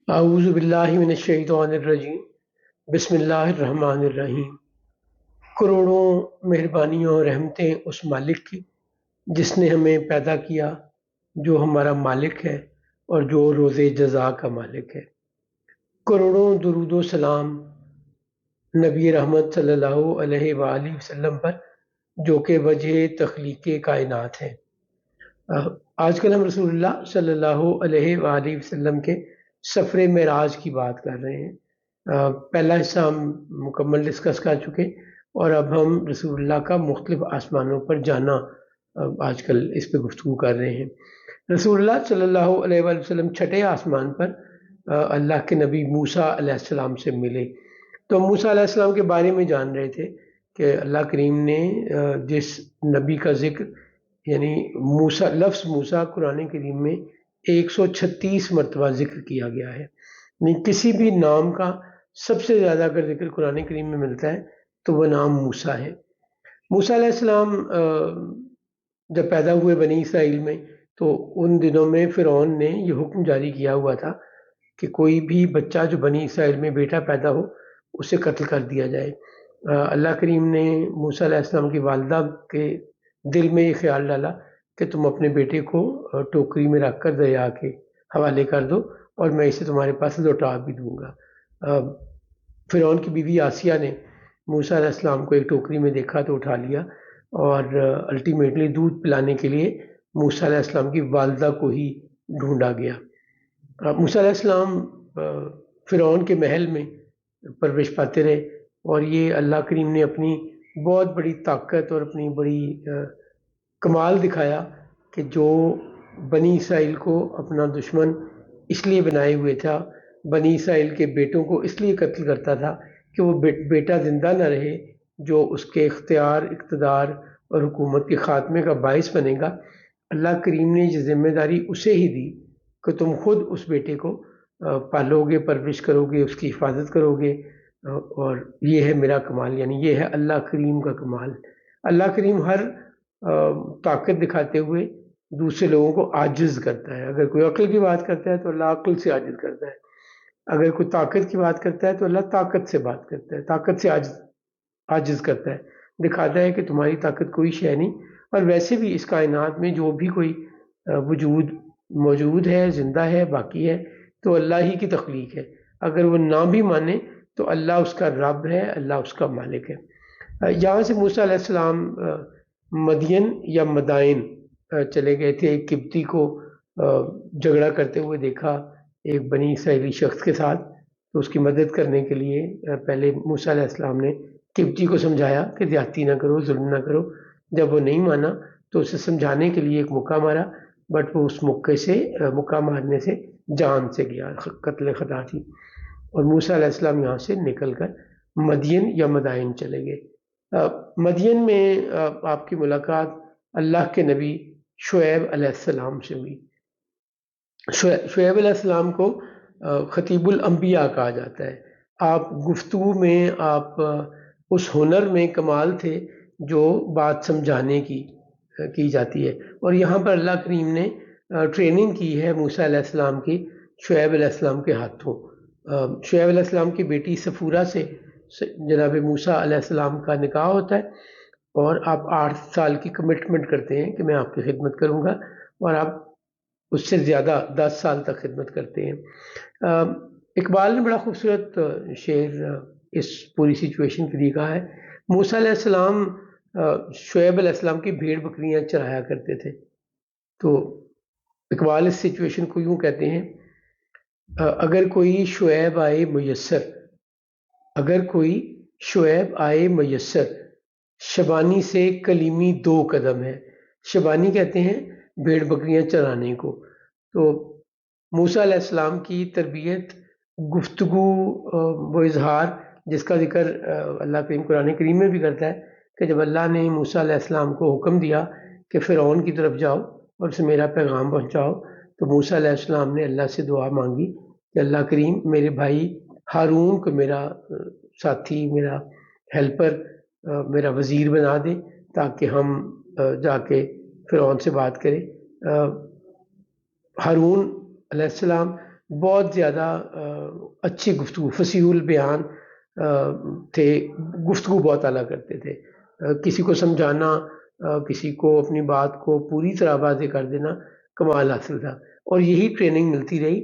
اعوذ باللہ من الشیطان الرجیم بسم اللہ الرحمن الرحیم۔ کروڑوں مہربانیوں اور رحمتیں اس مالک کی جس نے ہمیں پیدا کیا، جو ہمارا مالک ہے اور جو روز جزا کا مالک ہے۔ کروڑوں درود و سلام نبی رحمت صلی اللہ علیہ وآلہ وسلم پر، جو کہ وجہ تخلیق کائنات ہیں۔ آج کل ہم رسول اللہ صلی اللہ علیہ وآلہ وسلم کے سفر معراج کی بات کر رہے ہیں۔ پہلا حصہ ہم مکمل ڈسکس کر چکے اور اب ہم رسول اللہ کا مختلف آسمانوں پر جانا آج کل اس پہ گفتگو کر رہے ہیں۔ رسول اللہ صلی اللہ علیہ وآلہ وسلم چھٹے آسمان پر اللہ کے نبی موسیٰ علیہ السلام سے ملے، تو موسیٰ علیہ السلام کے بارے میں جان رہے تھے کہ اللہ کریم نے جس نبی کا ذکر، یعنی موسیٰ، لفظ موسیٰ قرآن کریم میں 136 مرتبہ ذکر کیا گیا ہے۔ یعنی کسی بھی نام کا سب سے زیادہ اگر ذکر قرآن کریم میں ملتا ہے تو وہ نام موسیٰ ہے۔ موسیٰ علیہ السلام جب پیدا ہوئے بنی اسرائیل میں، تو ان دنوں میں فرعون نے یہ حکم جاری کیا ہوا تھا کہ کوئی بھی بچہ جو بنی اسرائیل میں بیٹا پیدا ہو اسے قتل کر دیا جائے۔ اللہ کریم نے موسیٰ علیہ السلام کی والدہ کے دل میں یہ خیال ڈالا کہ تم اپنے بیٹے کو ٹوکری میں رکھ کر دریا کے حوالے کر دو اور میں اسے تمہارے پاس لوٹا بھی دوں گا۔ فرعون کی بیوی آسیہ نے موسیٰ علیہ السلام کو ایک ٹوکری میں دیکھا تو اٹھا لیا اور الٹیمیٹلی دودھ پلانے کے لیے موسیٰ علیہ السلام کی والدہ کو ہی ڈھونڈا گیا۔ موسیٰ علیہ السلام فرعون کے محل میں پرورش پاتے رہے اور یہ اللہ کریم نے اپنی بہت بڑی طاقت اور اپنی بڑی کمال دکھایا کہ جو بنی اسرائیل کو اپنا دشمن اس لیے بنائے ہوئے تھا، بنی اسرائیل کے بیٹوں کو اس لیے قتل کرتا تھا کہ وہ بیٹا زندہ نہ رہے جو اس کے اختیار، اقتدار اور حکومت کے خاتمے کا باعث بنے گا۔ اللہ کریم نے یہ ذمہ داری اسے ہی دی کہ تم خود اس بیٹے کو پالو گے، پرورش کرو گے، اس کی حفاظت کرو گے، اور یہ ہے میرا کمال، یعنی یہ ہے اللہ کریم کا کمال۔ اللہ کریم ہر طاقت دکھاتے ہوئے دوسرے لوگوں کو عاجز کرتا ہے۔ اگر کوئی عقل کی بات کرتا ہے تو اللہ عقل سے عاجز کرتا ہے، اگر کوئی طاقت کی بات کرتا ہے تو اللہ طاقت سے بات کرتا ہے، طاقت سے عاجز کرتا ہے، دکھاتا ہے کہ تمہاری طاقت کوئی شے نہیں۔ اور ویسے بھی اس کائنات میں جو بھی کوئی وجود موجود ہے، زندہ ہے، باقی ہے، تو اللہ ہی کی تخلیق ہے۔ اگر وہ نہ بھی مانے تو اللہ اس کا رب ہے، اللہ اس کا مالک ہے۔ یہاں سے موسیٰ علیہ السلام مدین یا مدائن چلے گئے تھے۔ ایک قبطی کو جھگڑا کرتے ہوئے دیکھا ایک بنی اسرائیلی شخص کے ساتھ، تو اس کی مدد کرنے کے لیے پہلے موسیٰ علیہ السلام نے قبطی کو سمجھایا کہ زیادتی نہ کرو، ظلم نہ کرو۔ جب وہ نہیں مانا تو اسے سمجھانے کے لیے ایک مکہ مارا، بٹ وہ اس مکہ مارنے سے جان سے گیا، قتل خطا تھی۔ اور موسیٰ علیہ السلام یہاں سے نکل کر مدین یا مدائن چلے گئے۔ مدین میں آپ کی ملاقات اللہ کے نبی شعیب علیہ السلام سے ہوئی۔ شعیب علیہ السلام کو خطیب الانبیاء کہا جاتا ہے۔ آپ گفتگو میں، آپ اس ہنر میں کمال تھے جو بات سمجھانے کی جاتی ہے، اور یہاں پر اللہ کریم نے ٹریننگ کی ہے موسیٰ علیہ السلام کی شعیب علیہ السلام کے ہاتھوں۔ شعیب علیہ السلام کی بیٹی صفورہ سے جناب موسیٰ علیہ السلام کا نکاح ہوتا ہے، اور آپ 8 سال کی کمٹمنٹ کرتے ہیں کہ میں آپ کی خدمت کروں گا، اور آپ اس سے زیادہ 10 سال تک خدمت کرتے ہیں۔ اقبال نے بڑا خوبصورت شعر اس پوری سچویشن کے لیے کہا ہے۔ موسیٰ علیہ السلام شعیب علیہ السلام کی بھیڑ بکریاں چرایا کرتے تھے، تو اقبال اس سچویشن کو یوں کہتے ہیں: اگر کوئی شعیب آئے میسر، اگر کوئی شعیب آئے میسر، شبانی سے کلیمی 2 قدم ہے۔ شبانی کہتے ہیں بھیڑ بکریاں چرانے کو۔ تو موسیٰ علیہ السلام کی تربیت، گفتگو، وہ اظہار جس کا ذکر اللہ کریم قرآن کریم میں بھی کرتا ہے کہ جب اللہ نے موسیٰ علیہ السلام کو حکم دیا کہ فرعون کی طرف جاؤ اور اسے میرا پیغام پہنچاؤ، تو موسیٰ علیہ السلام نے اللہ سے دعا مانگی کہ اللہ کریم میرے بھائی ہارون کو میرا ساتھی، میرا ہیلپر، میرا وزیر بنا دے تاکہ ہم جا کے فرعون سے بات کریں۔ ہارون علیہ السلام بہت زیادہ اچھی گفتگو، فصیح البیان تھے، گفتگو بہت اعلیٰ کرتے تھے، کسی کو سمجھانا، کسی کو اپنی بات کو پوری طرح واضح کر دینا کمال حاصل تھا۔ اور یہی ٹریننگ ملتی رہی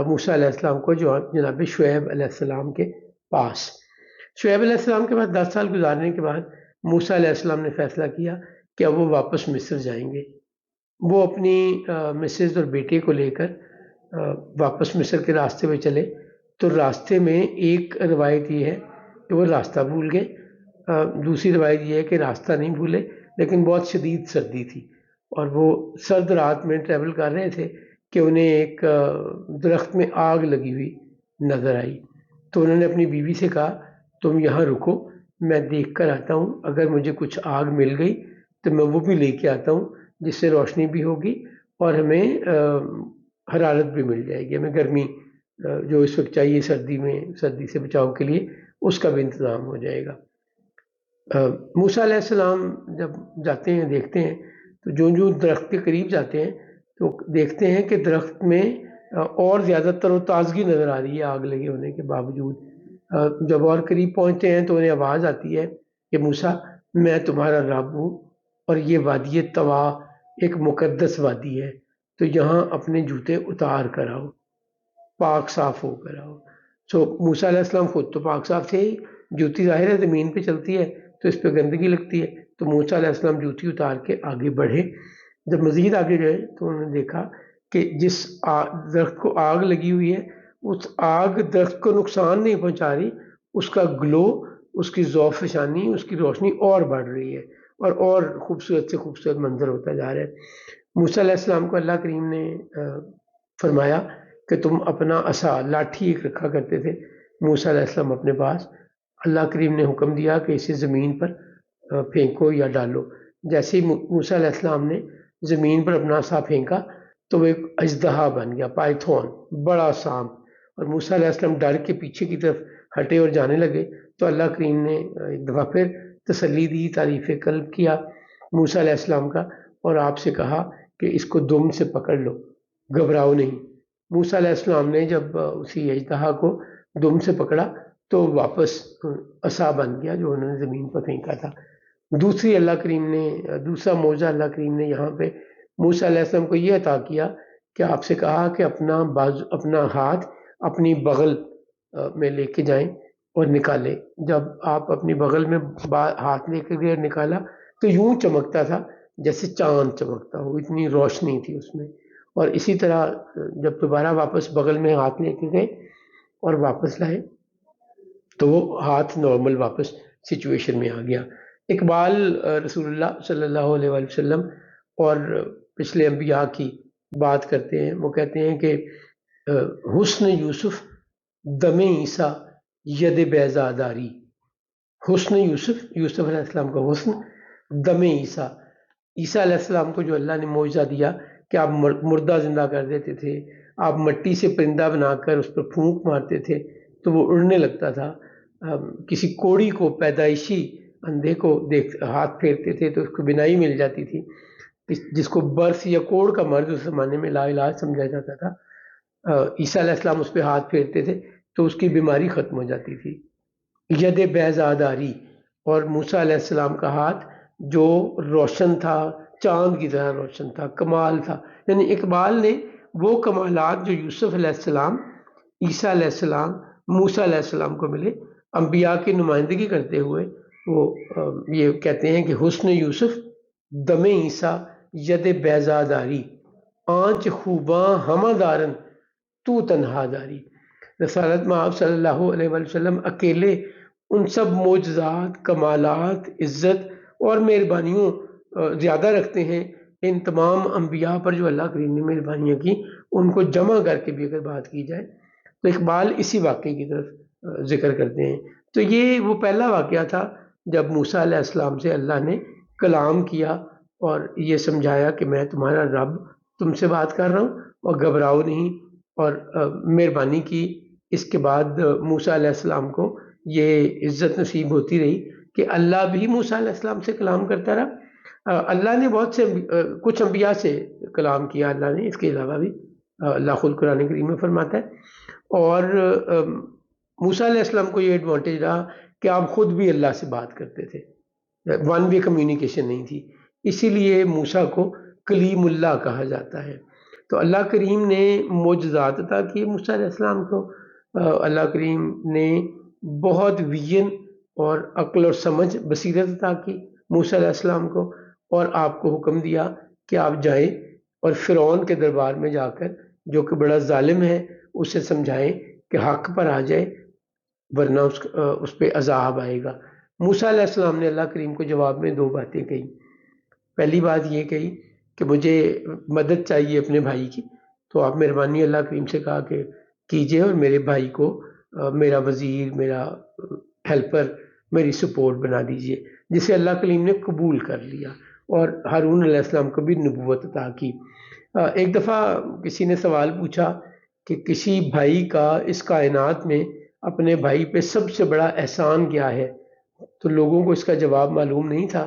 موسیٰ علیہ السلام کو جو جناب شعیب علیہ السلام کے پاس۔ شعیب علیہ السلام کے بعد 10 سال گزارنے کے بعد موسیٰ علیہ السلام نے فیصلہ کیا کہ اب وہ واپس مصر جائیں گے۔ وہ اپنی مسز اور بیٹے کو لے کر واپس مصر کے راستے پہ چلے، تو راستے میں ایک روایت یہ ہے کہ وہ راستہ بھول گئے، دوسری روایت یہ ہے کہ راستہ نہیں بھولے لیکن بہت شدید سردی تھی اور وہ سرد رات میں ٹریول کر رہے تھے کہ انہیں ایک درخت میں آگ لگی ہوئی نظر آئی۔ تو انہوں نے اپنی بیوی سے کہا تم یہاں رکو، میں دیکھ کر آتا ہوں، اگر مجھے کچھ آگ مل گئی تو میں وہ بھی لے کے آتا ہوں جس سے روشنی بھی ہوگی اور ہمیں حرارت بھی مل جائے گی، ہمیں گرمی جو اس وقت چاہیے سردی میں، سردی سے بچاؤ کے لیے اس کا بھی انتظام ہو جائے گا۔ موسیٰ علیہ السلام جب جاتے ہیں دیکھتے ہیں تو جو درخت کے قریب جاتے ہیں تو دیکھتے ہیں کہ درخت میں اور زیادہ تر و تازگی نظر آ رہی ہے آگ لگے ہونے کے باوجود۔ جب اور قریب پہنچتے ہیں تو انہیں آواز آتی ہے کہ موسیٰ میں تمہارا رب ہوں اور یہ وادی طوا ایک مقدس وادی ہے، تو یہاں اپنے جوتے اتار کر آؤ، پاک صاف ہو کر آؤ۔ موسیٰ علیہ السلام خود تو پاک صاف تھے ہی، جوتی ظاہر ہے زمین پہ چلتی ہے تو اس پہ گندگی لگتی ہے، تو موسیٰ علیہ السلام جوتی اتار کے آگے بڑھے۔ جب مزید آگے گئے تو انہوں نے دیکھا کہ جس درخت کو آگ لگی ہوئی ہے اس آگ درخت کو نقصان نہیں پہنچا رہی، اس کا گلو، اس کی ذوق فشانی، اس کی روشنی اور بڑھ رہی ہے اور خوبصورت سے خوبصورت منظر ہوتا جا رہا ہے۔ موسیٰ علیہ السلام کو اللہ کریم نے فرمایا کہ تم اپنا عصا، لاٹھی ایک رکھا کرتے تھے موسیٰ علیہ السلام اپنے پاس، اللہ کریم نے حکم دیا کہ اسے زمین پر پھینکو یا ڈالو۔ جیسے ہی موسیٰ علیہ السلام نے زمین پر اپنا عصا پھینکا تو وہ ایک اژدہا بن گیا، پائتھون، بڑا سانپ، اور موسیٰ علیہ السلام ڈر کے پیچھے کی طرف ہٹے اور جانے لگے تو اللہ کریم نے ایک دفعہ پھر تسلی دی، تعریف قلب کیا موسیٰ علیہ السلام کا اور آپ سے کہا کہ اس کو دم سے پکڑ لو، گھبراؤ نہیں۔ موسیٰ علیہ السلام نے جب اسی اژدہا کو دم سے پکڑا تو واپس عصا بن گیا جو انہوں نے زمین پر پھینکا تھا۔ دوسرا معجزہ اللہ کریم نے یہاں پہ موسیٰ علیہ السلام کو یہ عطا کیا کہ آپ سے کہا کہ اپنا ہاتھ اپنی بغل میں لے کے جائیں اور نکالیں۔ جب آپ اپنی بغل میں ہاتھ لے کے نکالا تو یوں چمکتا تھا جیسے چاند چمکتا ہو، اتنی روشنی تھی اس میں۔ اور اسی طرح جب دوبارہ واپس بغل میں ہاتھ لے کے گئے اور واپس لائے تو وہ ہاتھ نارمل واپس سچویشن میں آ گیا۔ اقبال رسول اللہ صلی اللہ علیہ وآلہ وسلم اور پچھلے انبیاء کی بات کرتے ہیں، وہ کہتے ہیں کہ حسن یوسف دم عیسیٰ ید بیضا داری۔ حسن یوسف علیہ السلام کا حسن، دم عیسیٰ، عیسیٰ علیہ السلام کو جو اللہ نے معجزہ دیا کہ آپ مردہ زندہ کر دیتے تھے، آپ مٹی سے پرندہ بنا کر اس پر پھونک مارتے تھے تو وہ اڑنے لگتا تھا، کسی کوڑی کو، پیدائشی اندھے کو ہاتھ پھیرتے تھے تو اس کو بینائی مل جاتی تھی، جس کو برس یا کوڑ کا مرض اس زمانے میں لا علاج سمجھا جاتا تھا، عیسیٰ علیہ السلام اس پہ ہاتھ پھیرتے تھے تو اس کی بیماری ختم ہو جاتی تھی۔ ید بیضاداری، اور موسیٰ علیہ السلام کا ہاتھ جو روشن تھا، چاند کی طرح روشن تھا، کمال تھا۔ یعنی اقبال نے وہ کمالات جو یوسف علیہ السلام، عیسیٰ علیہ السلام، موسیٰ علیہ السلام کو ملے، انبیاء کی نمائندگی کرتے ہوئے وہ یہ کہتے ہیں کہ حسن یوسف دم عیسیٰ ید بیضاداری، آنچ خوباں ہمہ دارن تو تنہا داری۔ رسالت مآب صلی اللہ علیہ وآلہ وسلم اکیلے ان سب معجزات، کمالات، عزت اور مہربانیوں زیادہ رکھتے ہیں ان تمام انبیاء پر جو اللہ کریم نے مہربانیاں کی، ان کو جمع کر کے بھی اگر بات کی جائے تو اقبال اسی واقعے کی طرف ذکر کرتے ہیں۔ تو یہ وہ پہلا واقعہ تھا جب موسیٰ علیہ السلام سے اللہ نے کلام کیا اور یہ سمجھایا کہ میں تمہارا رب تم سے بات کر رہا ہوں اور گھبراؤ نہیں، اور مہربانی کی۔ اس کے بعد موسیٰ علیہ السلام کو یہ عزت نصیب ہوتی رہی کہ اللہ بھی موسیٰ علیہ السلام سے کلام کرتا رہا۔ اللہ نے بہت سے کچھ انبیاء سے کلام کیا اللہ نے، اس کے علاوہ بھی اللہ خود قرآن کریم میں فرماتا ہے۔ اور موسیٰ علیہ السلام کو یہ ایڈوانٹیج رہا کہ آپ خود بھی اللہ سے بات کرتے تھے، ون وے کمیونیکیشن نہیں تھی، اسی لیے موسیٰ کو کلیم اللہ کہا جاتا ہے۔ تو اللہ کریم نے معجزات عطا کیے موسیٰ علیہ السلام کو، اللہ کریم نے بہت ویژن اور عقل اور سمجھ بصیرت عطا کی موسیٰ علیہ السلام کو، اور آپ کو حکم دیا کہ آپ جائیں اور فرعون کے دربار میں جا کر، جو کہ بڑا ظالم ہے، اسے سمجھائیں کہ حق پر آ جائے، ورنہ اس پہ عذاب آئے گا۔ موسیٰ علیہ السلام نے اللہ کریم کو جواب میں 2 باتیں کہی۔ پہلی بات یہ کہی کہ مجھے مدد چاہیے اپنے بھائی کی، تو آپ مہربانی اللہ کریم سے کہا کہ کیجئے، اور میرے بھائی کو میرا وزیر، میرا ہیلپر، میری سپورٹ بنا دیجئے، جسے اللہ کریم نے قبول کر لیا، اور ہارون علیہ السلام کو بھی نبوت عطا کی۔ ایک دفعہ کسی نے سوال پوچھا کہ کسی بھائی کا اس کائنات میں اپنے بھائی پہ سب سے بڑا احسان کیا ہے، تو لوگوں کو اس کا جواب معلوم نہیں تھا۔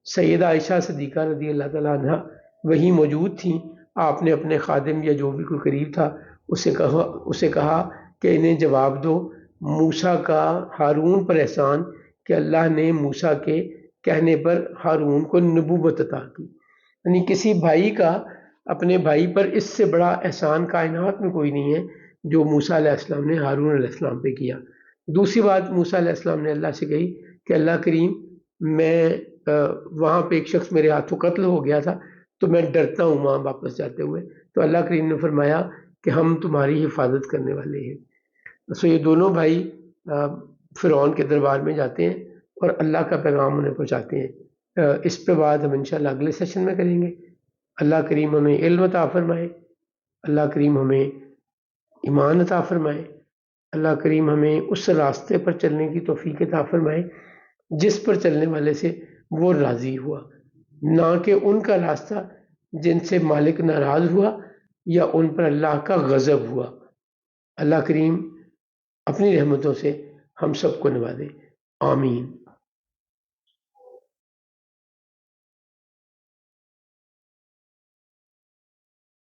سیدہ عائشہ صدیقہ رضی اللہ تعالیٰ عنہ وہی موجود تھیں، آپ نے اپنے خادم یا جو بھی کوئی قریب تھا اسے کہا کہ انہیں جواب دو، موسیٰ کا ہارون پر احسان کہ اللہ نے موسیٰ کے کہنے پر ہارون کو نبوت عطا کی۔ یعنی کسی بھائی کا اپنے بھائی پر اس سے بڑا احسان کائنات میں کوئی نہیں ہے جو موسیٰ علیہ السلام نے ہارون علیہ السلام پہ کیا۔ دوسری بات موسیٰ علیہ السلام نے اللہ سے کہی کہ اللہ کریم، میں وہاں پہ ایک شخص میرے ہاتھوں قتل ہو گیا تھا، تو میں ڈرتا ہوں وہاں واپس جاتے ہوئے، تو اللہ کریم نے فرمایا کہ ہم تمہاری حفاظت کرنے والے ہیں۔ سو یہ دونوں بھائی فرعون کے دربار میں جاتے ہیں اور اللہ کا پیغام انہیں پہنچاتے ہیں۔ اس پہ بعد ہم انشاءاللہ اگلے سیشن میں کریں گے۔ اللہ کریم ہمیں علم عطا فرمائے، اللہ کریم ہمیں ایمان عطا فرمائے، اللہ کریم ہمیں اس راستے پر چلنے کی توفیق عطا فرمائے جس پر چلنے والے سے وہ راضی ہوا، نہ کہ ان کا راستہ جن سے مالک ناراض ہوا یا ان پر اللہ کا غضب ہوا۔ اللہ کریم اپنی رحمتوں سے ہم سب کو نوازے، آمین۔